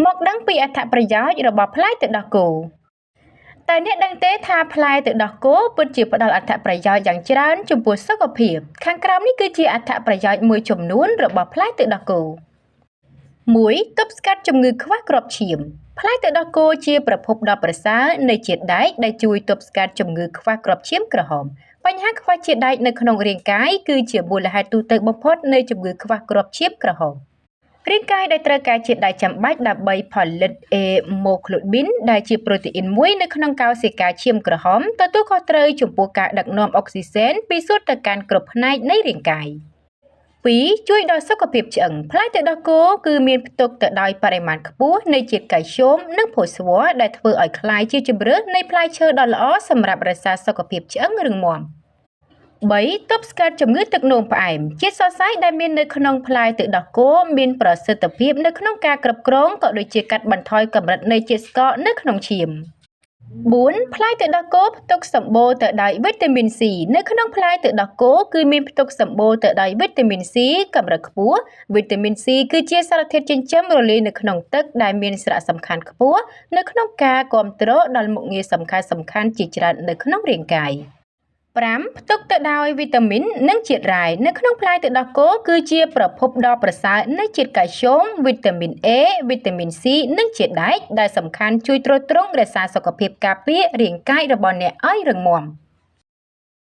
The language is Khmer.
មកដឹងពីអត្ថប្រយោជន៍របស់ផ្លែទឹកដោះគោតែអ្នកដឹងទេថាផ្លែទឹកដោះគោពិតជាផ្ដល់អត្ថប្រយោជន៍យ៉ាងច្រើនចំពោះសុខភាពខាងក្រោមនេះគឺជាអត្ថប្រយោជន៍មួយចំនួនរបស់ផ្លែទឹកដោះគោ 1. ទប់ស្កាត់ជំងឺខ្វះគ្រាប់ឈាមផ្លែទឹកដោះគោជាប្រភពដ៏ប្រសើរនៃជាតិដែកដែលជួយទប់ស្កាត់ជំងឺខ្វះគ្រាប់ឈាមក្រហមបញ្ហាខ្វះជាតិដែកនៅក្នុងរាងកាយគឺជាមូលហេតុទូទៅបំផុតនៃជំងឺខ្វះគ្រាប់ឈាមក្រហមរាងកាយដែលត្រូវការជាតិដែកចាំបាច់ដើម្បីផលិតហេម៉ូក្លូប៊ីនដែលជាប្រូតេអ៊ីនមួយនៅក្នុងកោសិកាឈាមក្រហមទទួលខុសត្រូវចំពោះការដឹកនាំអុកស៊ីសែនពីសួតទៅកាន់គ្រប់ផ្នែកនៃរាងកាយ 2. ជួយដល់សុខភាពឆ្អឹងផ្លែទឹកដោះគោគឺមានផ្ទុកទៅដោយបរិមាណខ្ពស់នៃជាតិកាល់ស្យូមនិងផូស្វ័រដែលធ្វើឲ្យក្លាយជាជម្រើសនៃផ្លែឈើដ៏ល្អសម្រាប់រក្សាសុខភាពឆ្អឹងរឹងមាំ 3. ទប់ស្កាត់ជំងឺទឹកនោមផ្អែមជាតិសរសៃដែលមាននៅក្នុងផ្លែទឹកដោះគោមានប្រសិទ្ធភាពនៅក្នុងការគ្រប់គ្រងក៏ដូចជាកាត់បន្ថយកម្រិតនៃជាតិស្ករនៅក្នុងឈាម 4. ផ្លែទឹកដោះគោផ្ទុកសម្បូរទៅដោយវីតាមីន C នៅក្នុងផ្លែទឹកដោះគោគឺមានផ្ទុកសម្បូរទៅដោយវីតាមីន C កម្រិតខ្ពស់វីតាមីន C គឺជាសារធាតុចិញ្ចឹមរលាយនៅក្នុងទឹកដែលមានសារៈសំខាន់ខ្ពស់នៅក្នុងការគាំទ្រដល់មុខងារសំខាន់ៗជាច្រើននៅក្នុងរាងកាយ 5. ផ្ទុកទៅដោយវីតាមីននិងជាតិរ៉ែនៅក្នុងផ្លែទឹកដោះគោគឺជាប្រភពដ៏ប្រសើរនៃជាតិកាល់ស្យូមវីតាមីន A វីតាមីន C និងជាតិដែកដែលសំខាន់ជួយទ្រទ្រង់រក្សាសុខភាពការពាររាងកាយរបស់អ្នកឲ្យរឹងមាំ